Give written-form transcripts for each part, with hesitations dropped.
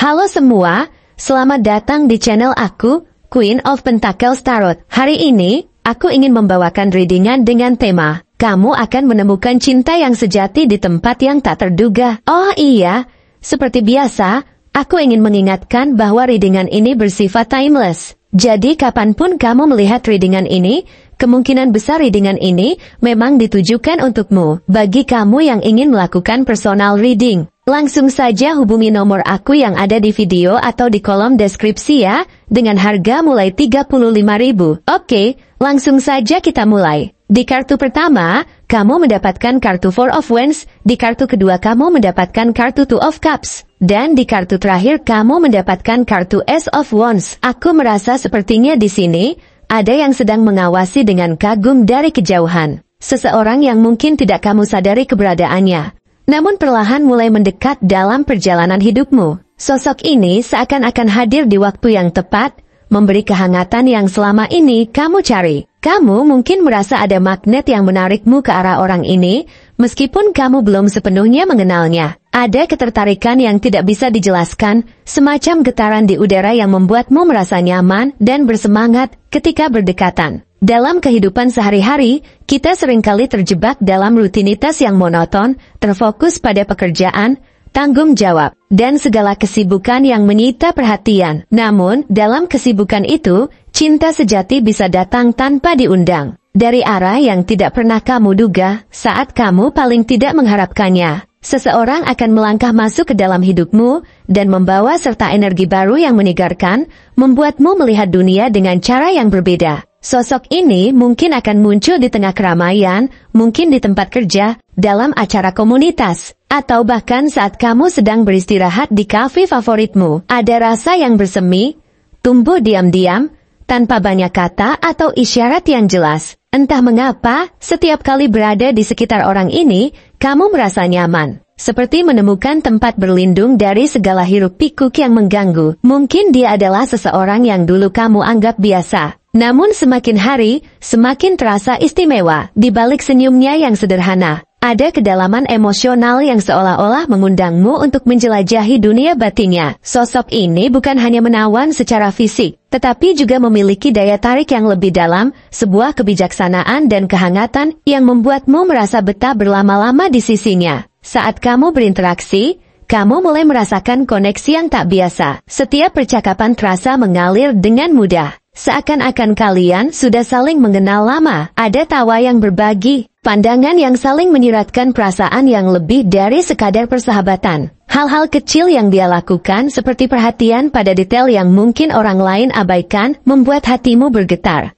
Halo semua, selamat datang di channel aku, Queen of Pentacles Tarot. Hari ini, aku ingin membawakan readingan dengan tema, kamu akan menemukan cinta yang sejati di tempat yang tak terduga. Oh iya, seperti biasa, aku ingin mengingatkan bahwa readingan ini bersifat timeless. Jadi kapanpun kamu melihat readingan ini, kemungkinan besar readingan ini memang ditujukan untukmu. Bagi kamu yang ingin melakukan personal reading, langsung saja hubungi nomor aku yang ada di video atau di kolom deskripsi ya, dengan harga mulai 35.000. Oke, langsung saja kita mulai. Di kartu pertama, kamu mendapatkan kartu Four of Wands, di kartu kedua kamu mendapatkan kartu Two of Cups, dan di kartu terakhir kamu mendapatkan kartu Ace of Wands. Aku merasa sepertinya di sini ada yang sedang mengawasi dengan kagum dari kejauhan. Seseorang yang mungkin tidak kamu sadari keberadaannya, namun perlahan mulai mendekat dalam perjalanan hidupmu. Sosok ini seakan-akan hadir di waktu yang tepat, memberi kehangatan yang selama ini kamu cari. Kamu mungkin merasa ada magnet yang menarikmu ke arah orang ini, meskipun kamu belum sepenuhnya mengenalnya. Ada ketertarikan yang tidak bisa dijelaskan, semacam getaran di udara yang membuatmu merasa nyaman dan bersemangat ketika berdekatan. Dalam kehidupan sehari-hari, kita seringkali terjebak dalam rutinitas yang monoton, terfokus pada pekerjaan, tanggung jawab, dan segala kesibukan yang menyita perhatian. Namun, dalam kesibukan itu, cinta sejati bisa datang tanpa diundang, dari arah yang tidak pernah kamu duga. Saat kamu paling tidak mengharapkannya, seseorang akan melangkah masuk ke dalam hidupmu, dan membawa serta energi baru yang menyegarkan, membuatmu melihat dunia dengan cara yang berbeda. Sosok ini mungkin akan muncul di tengah keramaian, mungkin di tempat kerja, dalam acara komunitas, atau bahkan saat kamu sedang beristirahat di kafe favoritmu. Ada rasa yang bersemi, tumbuh diam-diam, tanpa banyak kata atau isyarat yang jelas. Entah mengapa, setiap kali berada di sekitar orang ini, kamu merasa nyaman. Seperti menemukan tempat berlindung dari segala hiruk-pikuk yang mengganggu. Mungkin dia adalah seseorang yang dulu kamu anggap biasa. Namun semakin hari, semakin terasa istimewa. Di balik senyumnya yang sederhana, ada kedalaman emosional yang seolah-olah mengundangmu untuk menjelajahi dunia batinnya. Sosok ini bukan hanya menawan secara fisik, tetapi juga memiliki daya tarik yang lebih dalam, sebuah kebijaksanaan dan kehangatan yang membuatmu merasa betah berlama-lama di sisinya. Saat kamu berinteraksi, kamu mulai merasakan koneksi yang tak biasa. Setiap percakapan terasa mengalir dengan mudah. Seakan-akan kalian sudah saling mengenal lama. Ada tawa yang berbagi, pandangan yang saling menyiratkan perasaan yang lebih dari sekadar persahabatan. Hal-hal kecil yang dia lakukan seperti perhatian pada detail yang mungkin orang lain abaikan, membuat hatimu bergetar.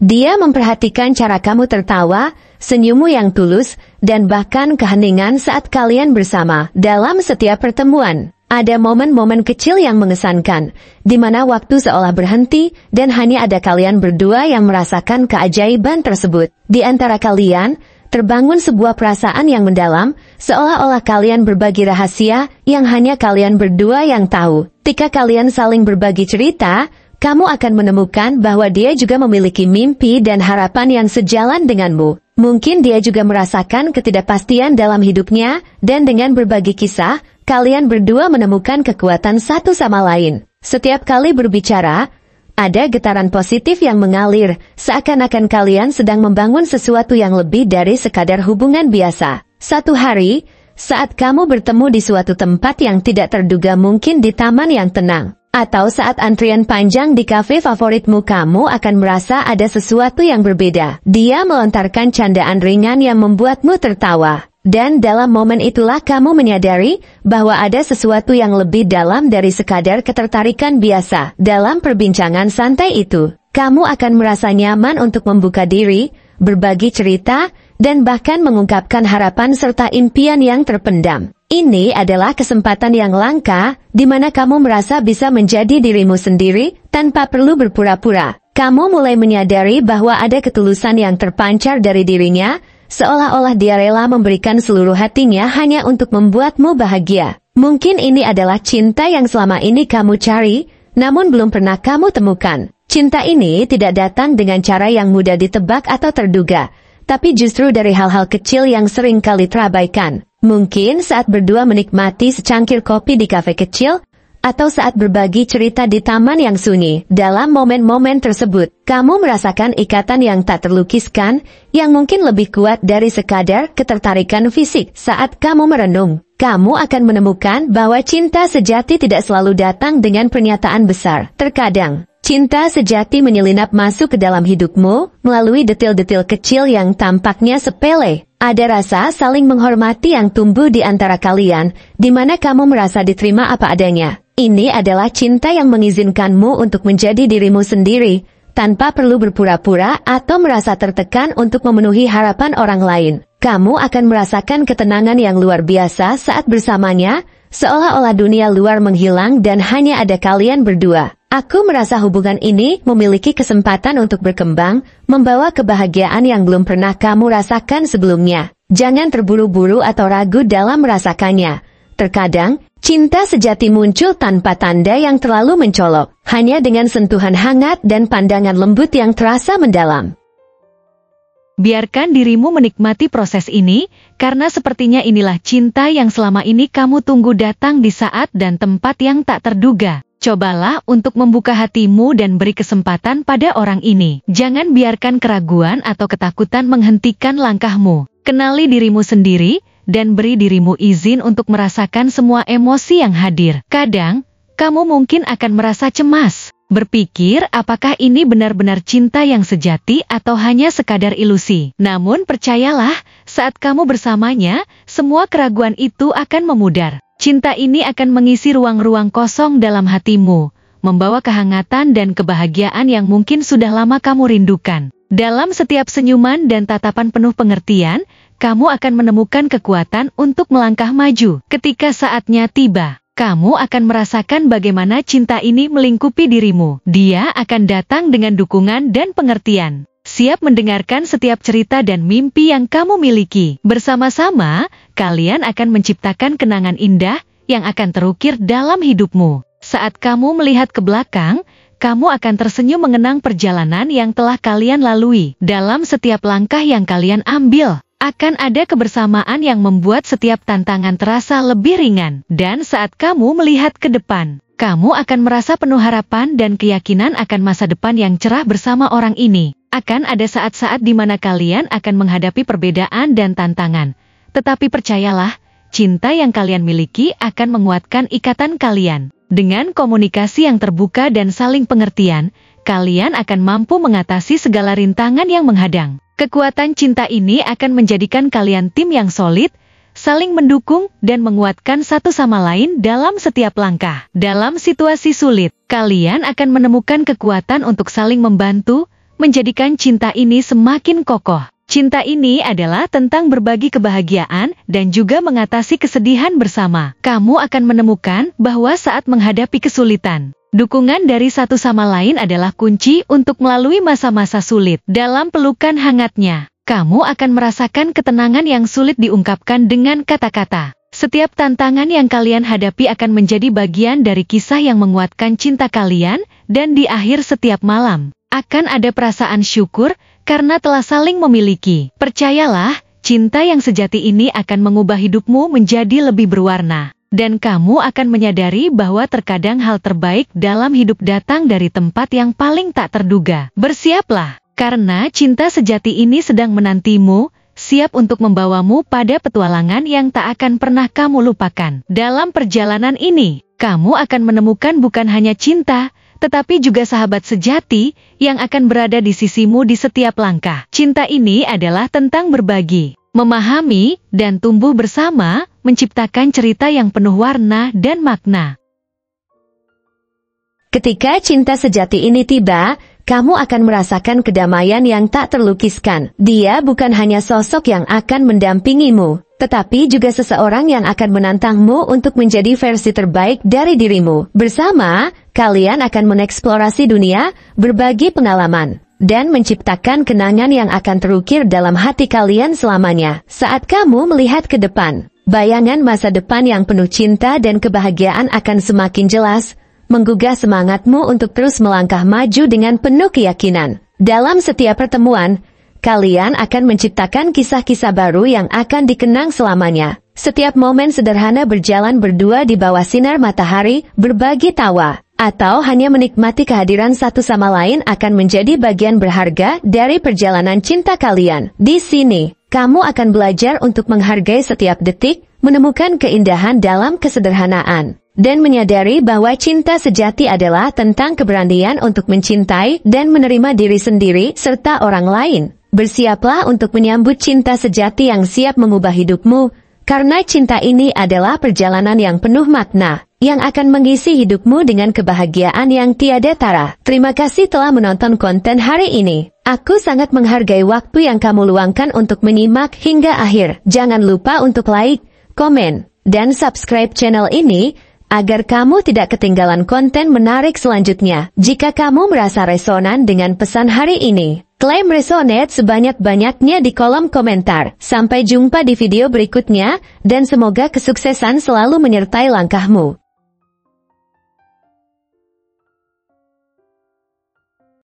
Dia memperhatikan cara kamu tertawa, senyummu yang tulus, dan bahkan keheningan saat kalian bersama. Dalam setiap pertemuan, ada momen-momen kecil yang mengesankan, di mana waktu seolah berhenti, dan hanya ada kalian berdua yang merasakan keajaiban tersebut. Di antara kalian, terbangun sebuah perasaan yang mendalam, seolah-olah kalian berbagi rahasia, yang hanya kalian berdua yang tahu. Ketika kalian saling berbagi cerita, kamu akan menemukan bahwa dia juga memiliki mimpi dan harapan yang sejalan denganmu. Mungkin dia juga merasakan ketidakpastian dalam hidupnya, dan dengan berbagi kisah, kalian berdua menemukan kekuatan satu sama lain. Setiap kali berbicara, ada getaran positif yang mengalir, seakan-akan kalian sedang membangun sesuatu yang lebih dari sekadar hubungan biasa. Satu hari, saat kamu bertemu di suatu tempat yang tidak terduga, mungkin di taman yang tenang, atau saat antrian panjang di kafe favoritmu, kamu akan merasa ada sesuatu yang berbeda. Dia melontarkan candaan ringan yang membuatmu tertawa. Dan dalam momen itulah kamu menyadari bahwa ada sesuatu yang lebih dalam dari sekadar ketertarikan biasa. Dalam perbincangan santai itu, kamu akan merasa nyaman untuk membuka diri, berbagi cerita, dan bahkan mengungkapkan harapan serta impian yang terpendam. Ini adalah kesempatan yang langka, di mana kamu merasa bisa menjadi dirimu sendiri, tanpa perlu berpura-pura. Kamu mulai menyadari bahwa ada ketulusan yang terpancar dari dirinya, seolah-olah dia rela memberikan seluruh hatinya hanya untuk membuatmu bahagia. Mungkin ini adalah cinta yang selama ini kamu cari, namun belum pernah kamu temukan. Cinta ini tidak datang dengan cara yang mudah ditebak atau terduga, tapi justru dari hal-hal kecil yang sering kali terabaikan. Mungkin saat berdua menikmati secangkir kopi di kafe kecil, atau saat berbagi cerita di taman yang sunyi. Dalam momen-momen tersebut, kamu merasakan ikatan yang tak terlukiskan, yang mungkin lebih kuat dari sekadar ketertarikan fisik. Saat kamu merenung, kamu akan menemukan bahwa cinta sejati tidak selalu datang dengan pernyataan besar. Terkadang, cinta sejati menyelinap masuk ke dalam hidupmu melalui detil-detil kecil yang tampaknya sepele. Ada rasa saling menghormati yang tumbuh di antara kalian, di mana kamu merasa diterima apa adanya. Ini adalah cinta yang mengizinkanmu untuk menjadi dirimu sendiri, tanpa perlu berpura-pura atau merasa tertekan untuk memenuhi harapan orang lain. Kamu akan merasakan ketenangan yang luar biasa saat bersamanya, seolah-olah dunia luar menghilang dan hanya ada kalian berdua. Aku merasa hubungan ini memiliki kesempatan untuk berkembang, membawa kebahagiaan yang belum pernah kamu rasakan sebelumnya. Jangan terburu-buru atau ragu dalam merasakannya. Terkadang, cinta sejati muncul tanpa tanda yang terlalu mencolok, hanya dengan sentuhan hangat dan pandangan lembut yang terasa mendalam. Biarkan dirimu menikmati proses ini, karena sepertinya inilah cinta yang selama ini kamu tunggu datang di saat dan tempat yang tak terduga. Cobalah untuk membuka hatimu dan beri kesempatan pada orang ini. Jangan biarkan keraguan atau ketakutan menghentikan langkahmu. Kenali dirimu sendiri, dan beri dirimu izin untuk merasakan semua emosi yang hadir. Kadang, kamu mungkin akan merasa cemas, berpikir apakah ini benar-benar cinta yang sejati atau hanya sekadar ilusi. Namun percayalah, saat kamu bersamanya, semua keraguan itu akan memudar. Cinta ini akan mengisi ruang-ruang kosong dalam hatimu, membawa kehangatan dan kebahagiaan yang mungkin sudah lama kamu rindukan. Dalam setiap senyuman dan tatapan penuh pengertian, kamu akan menemukan kekuatan untuk melangkah maju. Ketika saatnya tiba, kamu akan merasakan bagaimana cinta ini melingkupi dirimu. Dia akan datang dengan dukungan dan pengertian, siap mendengarkan setiap cerita dan mimpi yang kamu miliki. Bersama-sama, kalian akan menciptakan kenangan indah yang akan terukir dalam hidupmu. Saat kamu melihat ke belakang, kamu akan tersenyum mengenang perjalanan yang telah kalian lalui. Dalam setiap langkah yang kalian ambil, akan ada kebersamaan yang membuat setiap tantangan terasa lebih ringan. Dan saat kamu melihat ke depan, kamu akan merasa penuh harapan dan keyakinan akan masa depan yang cerah bersama orang ini. Akan ada saat-saat di mana kalian akan menghadapi perbedaan dan tantangan. Tetapi percayalah, cinta yang kalian miliki akan menguatkan ikatan kalian. Dengan komunikasi yang terbuka dan saling pengertian, kalian akan mampu mengatasi segala rintangan yang menghadang. Kekuatan cinta ini akan menjadikan kalian tim yang solid, saling mendukung dan menguatkan satu sama lain dalam setiap langkah. Dalam situasi sulit, kalian akan menemukan kekuatan untuk saling membantu, menjadikan cinta ini semakin kokoh. Cinta ini adalah tentang berbagi kebahagiaan dan juga mengatasi kesedihan bersama. Kamu akan menemukan bahwa saat menghadapi kesulitan, dukungan dari satu sama lain adalah kunci untuk melalui masa-masa sulit. Dalam pelukan hangatnya, kamu akan merasakan ketenangan yang sulit diungkapkan dengan kata-kata. Setiap tantangan yang kalian hadapi akan menjadi bagian dari kisah yang menguatkan cinta kalian, dan di akhir setiap malam, akan ada perasaan syukur karena telah saling memiliki. Percayalah, cinta yang sejati ini akan mengubah hidupmu menjadi lebih berwarna. Dan kamu akan menyadari bahwa terkadang hal terbaik dalam hidup datang dari tempat yang paling tak terduga. Bersiaplah, karena cinta sejati ini sedang menantimu, siap untuk membawamu pada petualangan yang tak akan pernah kamu lupakan. Dalam perjalanan ini, kamu akan menemukan bukan hanya cinta, tetapi juga sahabat sejati yang akan berada di sisimu di setiap langkah. Cinta ini adalah tentang berbagi, memahami, dan tumbuh bersama, menciptakan cerita yang penuh warna dan makna. Ketika cinta sejati ini tiba, kamu akan merasakan kedamaian yang tak terlukiskan. Dia bukan hanya sosok yang akan mendampingimu, tetapi juga seseorang yang akan menantangmu untuk menjadi versi terbaik dari dirimu. Bersama, kalian akan mengeksplorasi dunia, berbagi pengalaman, dan menciptakan kenangan yang akan terukir dalam hati kalian selamanya. Saat kamu melihat ke depan, bayangan masa depan yang penuh cinta dan kebahagiaan akan semakin jelas, menggugah semangatmu untuk terus melangkah maju dengan penuh keyakinan. Dalam setiap pertemuan, kalian akan menciptakan kisah-kisah baru yang akan dikenang selamanya. Setiap momen sederhana berjalan berdua di bawah sinar matahari, berbagi tawa, atau hanya menikmati kehadiran satu sama lain akan menjadi bagian berharga dari perjalanan cinta kalian. Di sini, kamu akan belajar untuk menghargai setiap detik, menemukan keindahan dalam kesederhanaan, dan menyadari bahwa cinta sejati adalah tentang keberanian untuk mencintai dan menerima diri sendiri serta orang lain. Bersiaplah untuk menyambut cinta sejati yang siap mengubah hidupmu, karena cinta ini adalah perjalanan yang penuh makna, yang akan mengisi hidupmu dengan kebahagiaan yang tiada tara. Terima kasih telah menonton konten hari ini. Aku sangat menghargai waktu yang kamu luangkan untuk menyimak hingga akhir. Jangan lupa untuk like, komen, dan subscribe channel ini, agar kamu tidak ketinggalan konten menarik selanjutnya. Jika kamu merasa resonan dengan pesan hari ini, klaim resonate sebanyak-banyaknya di kolom komentar. Sampai jumpa di video berikutnya, dan semoga kesuksesan selalu menyertai langkahmu.